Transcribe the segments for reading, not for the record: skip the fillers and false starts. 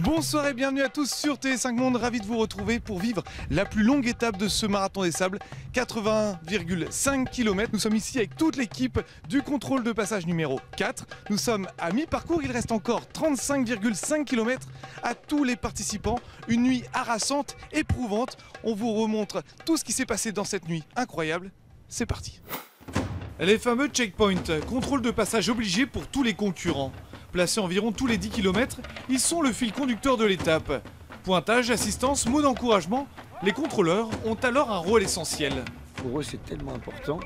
Bonsoir et bienvenue à tous sur TF5 Monde, ravi de vous retrouver pour vivre la plus longue étape de ce marathon des sables, 81,5 km. Nous sommes ici avec toute l'équipe du contrôle de passage numéro 4. Nous sommes à mi-parcours, il reste encore 35,5 km à tous les participants. Une nuit harassante, éprouvante. On vous remontre tout ce qui s'est passé dans cette nuit incroyable. C'est parti. Les fameux checkpoints, contrôle de passage obligé pour tous les concurrents. Placés environ tous les 10 km, ils sont le fil conducteur de l'étape. Pointage, assistance, mots d'encouragement, les contrôleurs ont alors un rôle essentiel. Pour eux, c'est tellement important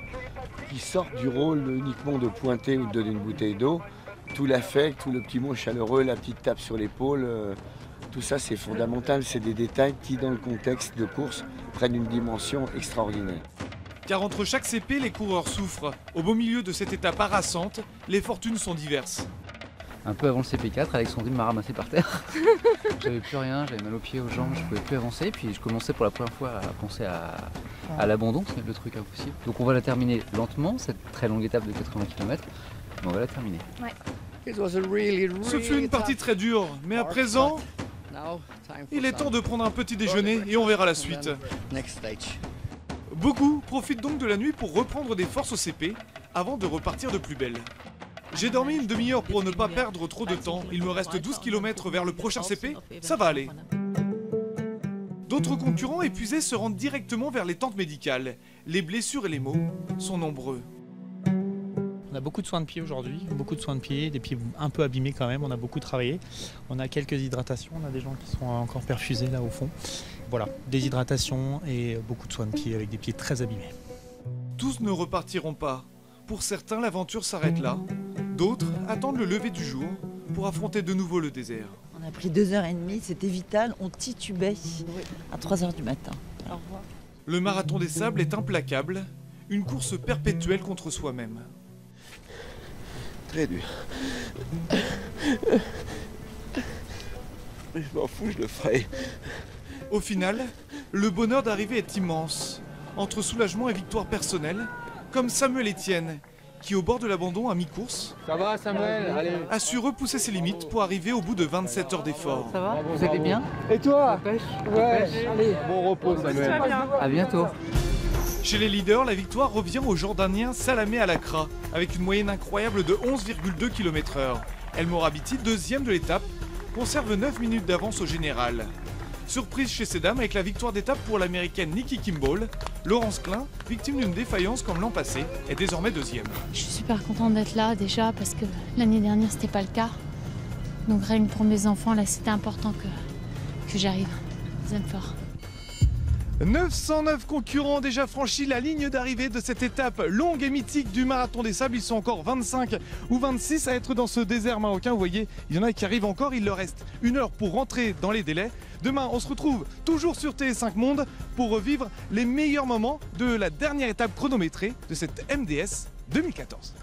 qu'ils sortent du rôle uniquement de pointer ou de donner une bouteille d'eau. Tout l'affect, tout le petit mot chaleureux, la petite tape sur l'épaule, tout ça c'est fondamental. C'est des détails qui, dans le contexte de course, prennent une dimension extraordinaire. Car entre chaque CP, les coureurs souffrent. Au beau milieu de cette étape harassante, les fortunes sont diverses. Un peu avant le CP4, Alexandrine m'a ramassé par terre. J'avais plus rien, j'avais mal aux pieds, aux jambes, je pouvais plus avancer. Puis je commençais pour la première fois à penser à l'abandon, c'est le truc impossible. Donc on va la terminer lentement, cette très longue étape de 80 km, mais on va la terminer. Ouais. Ce fut une partie très dure, mais à présent, il est temps de prendre un petit déjeuner et on verra la suite. Beaucoup profitent donc de la nuit pour reprendre des forces au CP avant de repartir de plus belle. J'ai dormi une demi-heure pour ne pas perdre trop de temps. Il me reste 12 km vers le prochain CP, ça va aller. D'autres concurrents épuisés se rendent directement vers les tentes médicales. Les blessures et les maux sont nombreux. On a beaucoup de soins de pieds aujourd'hui, beaucoup de soins de pieds, des pieds un peu abîmés quand même, on a beaucoup travaillé. On a quelques hydratations, on a des gens qui sont encore perfusés là au fond. Voilà, des hydratations et beaucoup de soins de pieds avec des pieds très abîmés. Tous ne repartiront pas. Pour certains, l'aventure s'arrête là. D'autres attendent le lever du jour pour affronter de nouveau le désert. On a pris 2h30, c'était vital, on titubait à 3h du matin. Au revoir. Le marathon des sables est implacable, une course perpétuelle contre soi-même. Très dur. Je m'en fous, je le ferai. Au final, le bonheur d'arriver est immense. Entre soulagement et victoire personnelle, comme Samuel Etienne, qui au bord de l'abandon à mi-course, Ça va Samuel, allez. a su repousser ses limites pour arriver au bout de 27 heures d'effort. Ça va, vous allez bien? Et toi? Ouais, Allez, bon repos Samuel. à bientôt. Chez les leaders, la victoire revient au Jordanien Salamé Alakra, avec une moyenne incroyable de 11,2 km/h. El Morabiti, deuxième de l'étape, conserve 9 minutes d'avance au général. Surprise chez ces dames avec la victoire d'étape pour l'américaine Nikki Kimball. Laurence Klein, victime d'une défaillance comme l'an passé, est désormais deuxième. Je suis super contente d'être là déjà parce que l'année dernière c'était pas le cas. Donc rien que pour mes enfants là c'était important que j'arrive. Deuxième fort. 909 concurrents ont déjà franchi la ligne d'arrivée de cette étape longue et mythique du marathon des sables. Ils sont encore 25 ou 26 à être dans ce désert marocain. Vous voyez, il y en a qui arrivent encore. Il leur reste 1 heure pour rentrer dans les délais. Demain, on se retrouve toujours sur TF5 Monde pour revivre les meilleurs moments de la dernière étape chronométrée de cette MDS 2014.